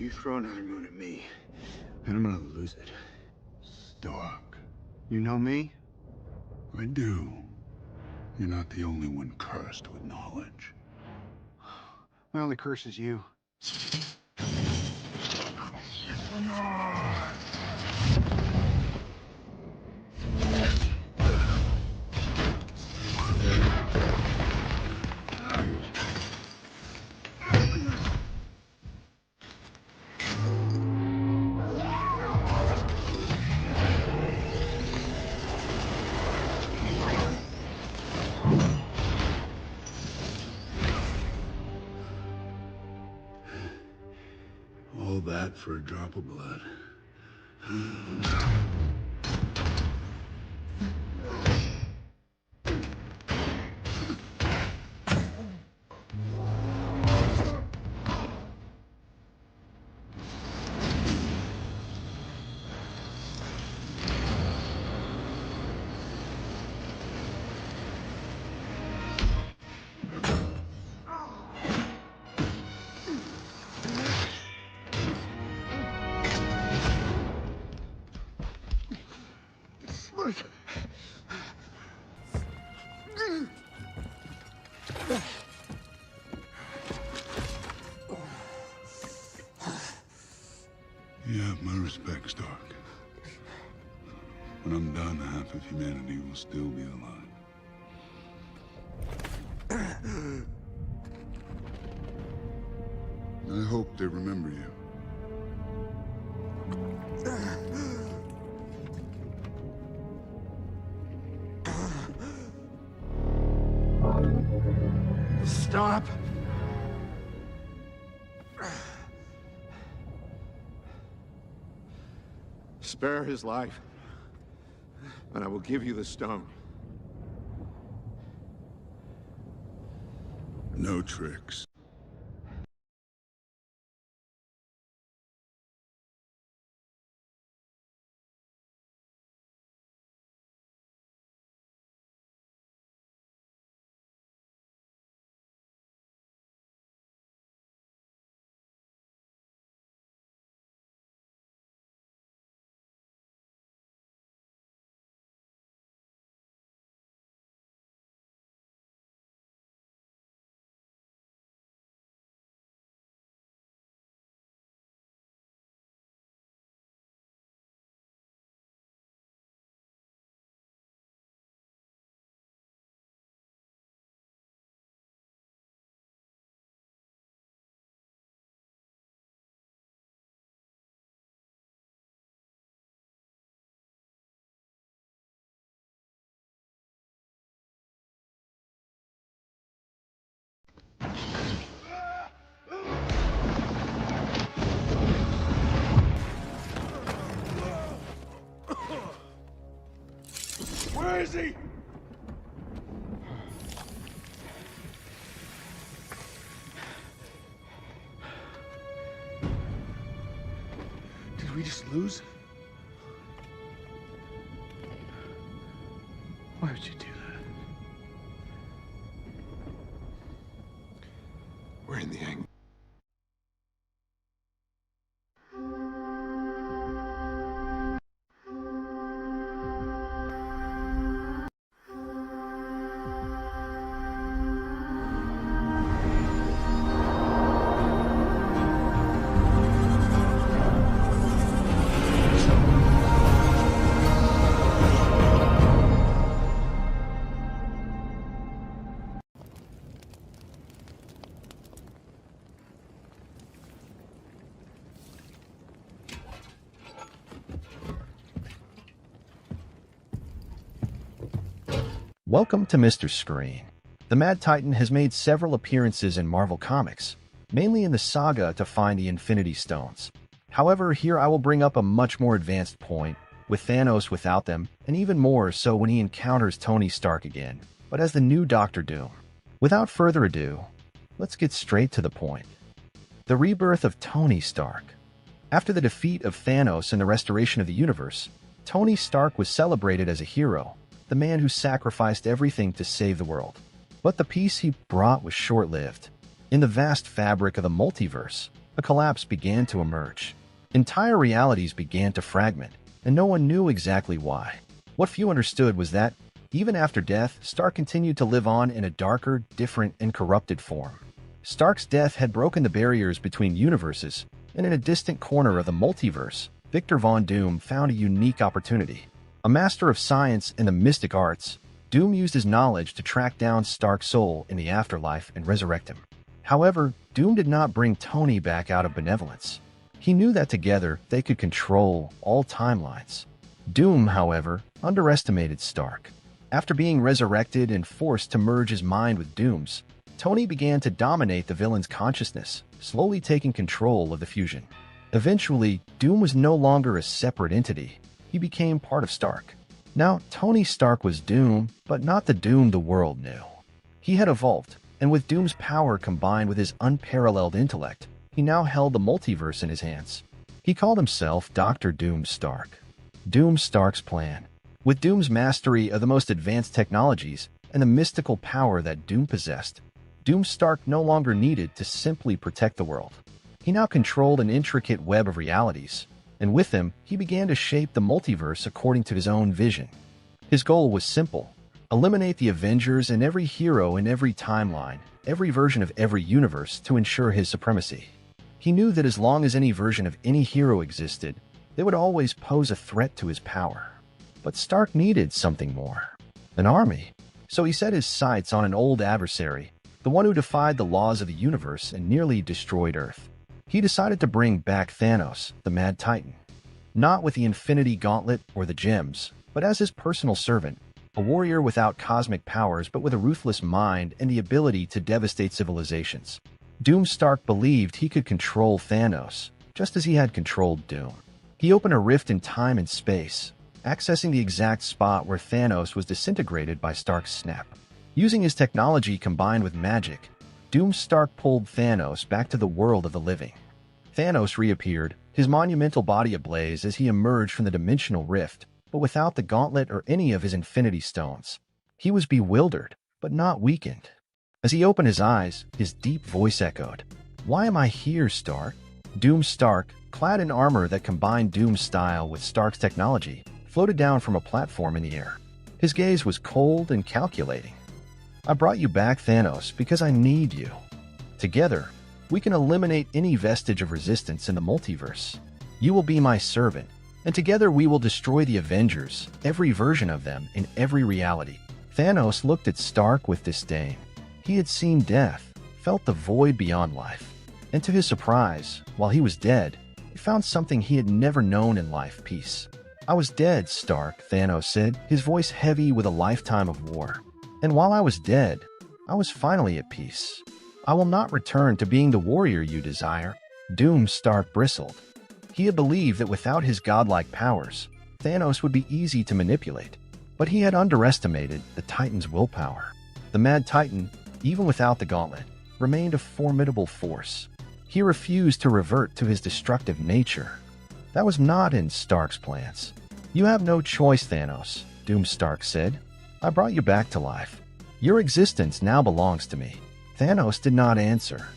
You throw another moon at me, and I'm gonna lose it. Stark. You know me? I do. You're not the only one cursed with knowledge. My only curse is you. All that for a drop of blood. You have my respect, Stark. When I'm done, half of humanity will still be alive. I hope they remember you. Stop! Spare his life, and I will give you the stone. No tricks. Where is he? Did we just lose? Why would you do that? We're in the end. Welcome to Mr. Screen. The Mad Titan has made several appearances in Marvel Comics, mainly in the saga to find the Infinity Stones. However, here I will bring up a much more advanced point, with Thanos without them, and even more so when he encounters Tony Stark again, but as the new Doctor Doom. Without further ado, let's get straight to the point. The rebirth of Tony Stark. After the defeat of Thanos and the restoration of the universe, Tony Stark was celebrated as a hero, the man who sacrificed everything to save the world. But the peace he brought was short-lived. In the vast fabric of the multiverse, A collapse began to emerge. Entire realities began to fragment, and no one knew exactly why. What few understood was that, even after death, Stark continued to live on in a darker, different, and corrupted form. Stark's death had broken the barriers between universes, and in a distant corner of the multiverse, Victor Von Doom found a unique opportunity. A master of science and the mystic arts, Doom used his knowledge to track down Stark's soul in the afterlife and resurrect him. However, Doom did not bring Tony back out of benevolence. He knew that together they could control all timelines. Doom, however, underestimated Stark. After being resurrected and forced to merge his mind with Doom's, Tony began to dominate the villain's consciousness, slowly taking control of the fusion. Eventually, Doom was no longer a separate entity. He became part of Stark. Now, Tony Stark was Doom, but not the Doom the world knew. He had evolved, and with Doom's power combined with his unparalleled intellect, he now held the multiverse in his hands. He called himself Dr. Doom Stark. Doom Stark's plan. With Doom's mastery of the most advanced technologies and the mystical power that Doom possessed, Doom Stark no longer needed to simply protect the world. He now controlled an intricate web of realities, and with him, he began to shape the multiverse according to his own vision. His goal was simple: eliminate the Avengers and every hero in every timeline, every version of every universe to ensure his supremacy. He knew that as long as any version of any hero existed, they would always pose a threat to his power. But Stark needed something more. An army. So he set his sights on an old adversary, the one who defied the laws of the universe and nearly destroyed Earth. He decided to bring back Thanos, the Mad Titan. Not with the Infinity Gauntlet or the gems, but as his personal servant, a warrior without cosmic powers but with a ruthless mind and the ability to devastate civilizations. Doom Stark believed he could control Thanos, just as he had controlled Doom. He opened a rift in time and space, accessing the exact spot where Thanos was disintegrated by Stark's snap. Using his technology combined with magic, Doom Stark pulled Thanos back to the world of the living. Thanos reappeared, his monumental body ablaze as he emerged from the dimensional rift, but without the gauntlet or any of his Infinity Stones. He was bewildered, but not weakened. As he opened his eyes, his deep voice echoed, "Why am I here, Stark?" Doom Stark, clad in armor that combined Doom's style with Stark's technology, floated down from a platform in the air. His gaze was cold and calculating. "I brought you back, Thanos, because I need you. Together, we can eliminate any vestige of resistance in the multiverse. You will be my servant, and together we will destroy the Avengers, every version of them, in every reality." Thanos looked at Stark with disdain. He had seen death, felt the void beyond life, and to his surprise, while he was dead, he found something he had never known in life: peace. "I was dead, Stark," Thanos said, his voice heavy with a lifetime of war. "And while I was dead, I was finally at peace. I will not return to being the warrior you desire." Doom Stark bristled. He had believed that without his godlike powers, Thanos would be easy to manipulate, but he had underestimated the Titan's willpower. The Mad Titan, even without the gauntlet, remained a formidable force. He refused to revert to his destructive nature. That was not in Stark's plans. "You have no choice, Thanos," Doom Stark said. "I brought you back to life. Your existence now belongs to me." Thanos did not answer.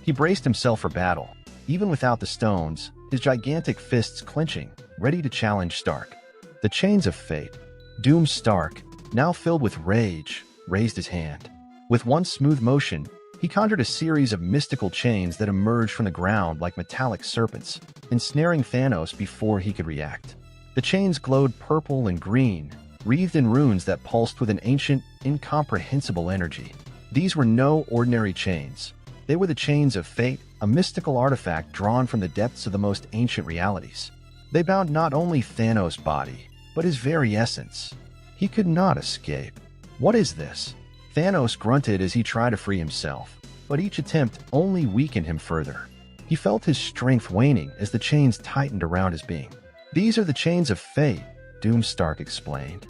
He braced himself for battle, even without the stones, his gigantic fists clenching, ready to challenge Stark. The chains of fate. Doom Stark, now filled with rage, raised his hand. With one smooth motion, he conjured a series of mystical chains that emerged from the ground like metallic serpents, ensnaring Thanos before he could react. The chains glowed purple and green, wreathed in runes that pulsed with an ancient, incomprehensible energy. These were no ordinary chains. They were the chains of fate, a mystical artifact drawn from the depths of the most ancient realities. They bound not only Thanos' body, but his very essence. He could not escape. "What is this?" Thanos grunted as he tried to free himself, but each attempt only weakened him further. He felt his strength waning as the chains tightened around his being. "These are the chains of fate," Doom Stark explained.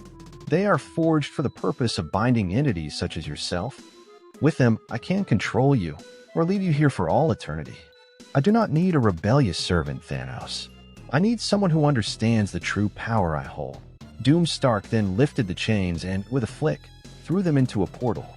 "They are forged for the purpose of binding entities such as yourself. With them, I can control you, or leave you here for all eternity. I do not need a rebellious servant, Thanos. I need someone who understands the true power I hold." Doom Stark then lifted the chains and, with a flick, threw them into a portal.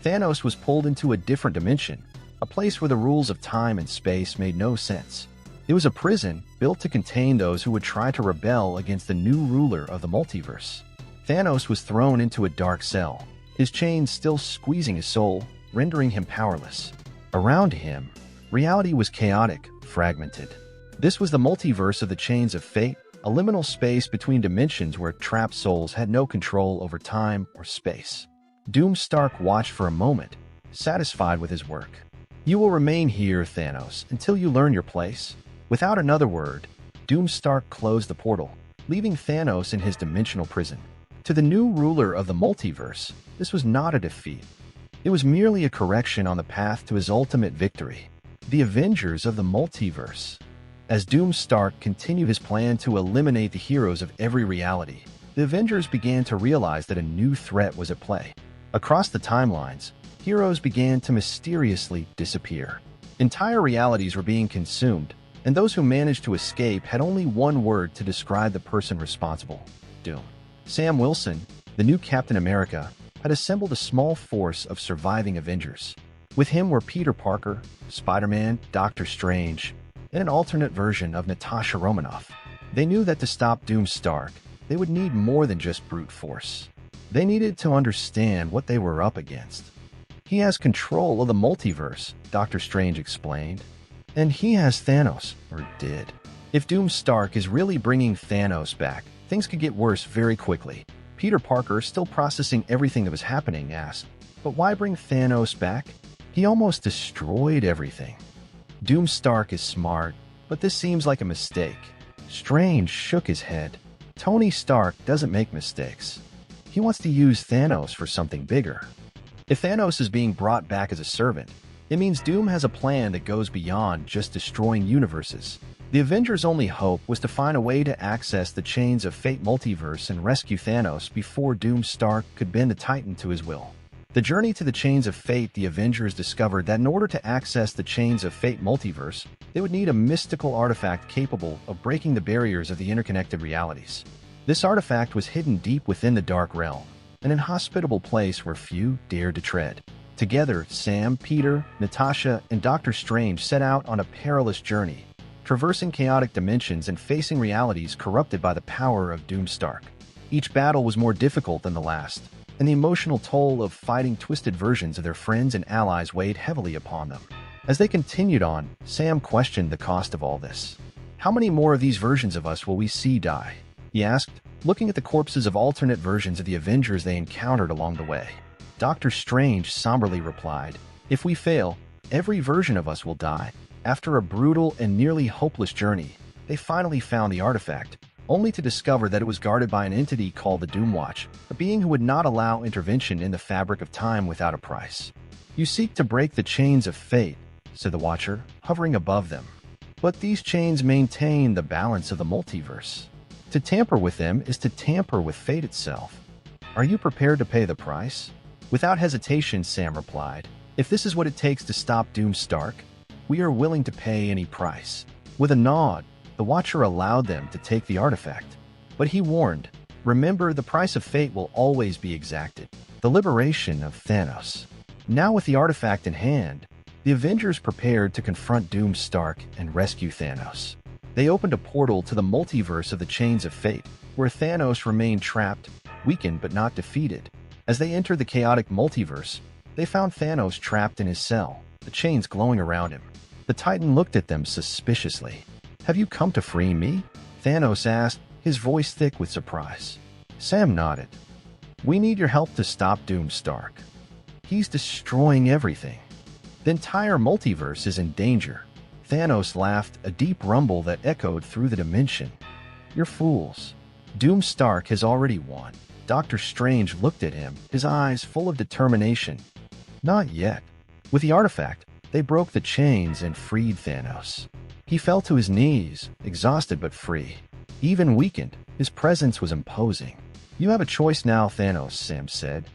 Thanos was pulled into a different dimension, a place where the rules of time and space made no sense. It was a prison built to contain those who would try to rebel against the new ruler of the multiverse. Thanos was thrown into a dark cell, his chains still squeezing his soul, rendering him powerless. Around him, reality was chaotic, fragmented. This was the multiverse of the Chains of Fate, a liminal space between dimensions where trapped souls had no control over time or space. Doom Stark watched for a moment, satisfied with his work. "You will remain here, Thanos, until you learn your place." Without another word, Doom Stark closed the portal, leaving Thanos in his dimensional prison. To the new ruler of the multiverse, this was not a defeat. It was merely a correction on the path to his ultimate victory. The Avengers of the multiverse. As Doom Stark continued his plan to eliminate the heroes of every reality, the Avengers began to realize that a new threat was at play. Across the timelines, heroes began to mysteriously disappear. Entire realities were being consumed, and those who managed to escape had only one word to describe the person responsible: Doom. Sam Wilson, the new Captain America, had assembled a small force of surviving Avengers. With him were Peter Parker, Spider-Man, Doctor Strange, and an alternate version of Natasha Romanoff. They knew that to stop Doom Stark, they would need more than just brute force. They needed to understand what they were up against. "He has control of the multiverse," Doctor Strange explained. "And he has Thanos, or did. If Doom Stark is really bringing Thanos back, things could get worse very quickly." Peter Parker, still processing everything that was happening, asked, "But why bring Thanos back? He almost destroyed everything." "Doom Stark is smart, but this seems like a mistake." Strange shook his head. "Tony Stark doesn't make mistakes. He wants to use Thanos for something bigger. If Thanos is being brought back as a servant, it means Doom has a plan that goes beyond just destroying universes." The Avengers' only hope was to find a way to access the Chains of Fate multiverse and rescue Thanos before Doom Stark could bend the Titan to his will. The journey to the Chains of Fate, the Avengers discovered that in order to access the Chains of Fate multiverse, they would need a mystical artifact capable of breaking the barriers of the interconnected realities. This artifact was hidden deep within the Dark Realm, an inhospitable place where few dared to tread. Together, Sam, Peter, Natasha, and Doctor Strange set out on a perilous journey, traversing chaotic dimensions and facing realities corrupted by the power of Doom Stark. Each battle was more difficult than the last, and the emotional toll of fighting twisted versions of their friends and allies weighed heavily upon them. As they continued on, Sam questioned the cost of all this. "How many more of these versions of us will we see die?" he asked, looking at the corpses of alternate versions of the Avengers they encountered along the way. Doctor Strange somberly replied, "If we fail, every version of us will die." After a brutal and nearly hopeless journey, they finally found the artifact, only to discover that it was guarded by an entity called the Doom Watch, a being who would not allow intervention in the fabric of time without a price. "You seek to break the chains of fate," said the Watcher, hovering above them. "But these chains maintain the balance of the multiverse. To tamper with them is to tamper with fate itself. Are you prepared to pay the price?" Without hesitation, Sam replied, "If this is what it takes to stop Doom Stark, we are willing to pay any price." With a nod, the Watcher allowed them to take the artifact. But he warned, "Remember, the price of fate will always be exacted. The liberation of Thanos." Now with the artifact in hand, the Avengers prepared to confront Doom Stark and rescue Thanos. They opened a portal to the multiverse of the Chains of Fate, where Thanos remained trapped, weakened but not defeated. As they entered the chaotic multiverse, they found Thanos trapped in his cell, the chains glowing around him. The Titan looked at them suspiciously. "Have you come to free me?" Thanos asked, his voice thick with surprise. Sam nodded. "We need your help to stop Doom Stark. He's destroying everything. The entire multiverse is in danger." Thanos laughed, a deep rumble that echoed through the dimension. "You're fools. Doom Stark has already won." Doctor Strange looked at him, his eyes full of determination. "Not yet." With the artifact, they broke the chains and freed Thanos. He fell to his knees, exhausted but free. Even weakened, his presence was imposing. "You have a choice now, Thanos," Sam said.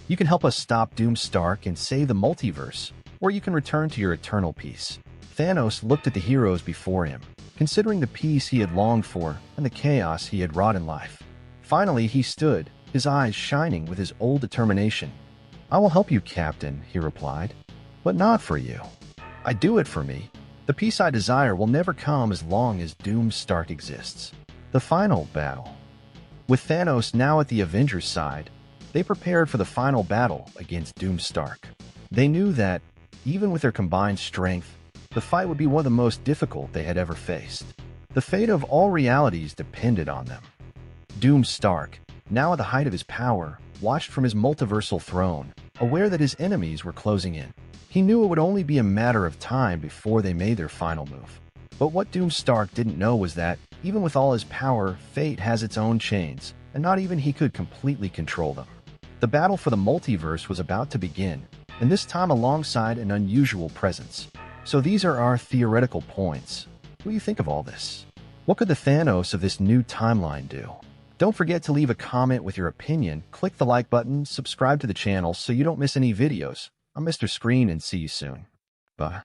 "You can help us stop Doom Stark and save the multiverse, or you can return to your eternal peace." Thanos looked at the heroes before him, considering the peace he had longed for and the chaos he had wrought in life. Finally, he stood, his eyes shining with his old determination. "I will help you, Captain," he replied. "But not for you. I do it for me. The peace I desire will never come as long as Doom Stark exists. The final battle. With Thanos now at the Avengers' side, they prepared for the final battle against Doom Stark. They knew that, even with their combined strength, the fight would be one of the most difficult they had ever faced. The fate of all realities depended on them. Doom Stark, now at the height of his power, watched from his multiversal throne, aware that his enemies were closing in. He knew it would only be a matter of time before they made their final move. But what Doom Stark didn't know was that, even with all his power, fate has its own chains, and not even he could completely control them. The battle for the multiverse was about to begin, and this time alongside an unusual presence. So these are our theoretical points. What do you think of all this? What could the Thanos of this new timeline do? Don't forget to leave a comment with your opinion, click the like button, subscribe to the channel so you don't miss any videos. I'm Mr. Screen and see you soon. Bye.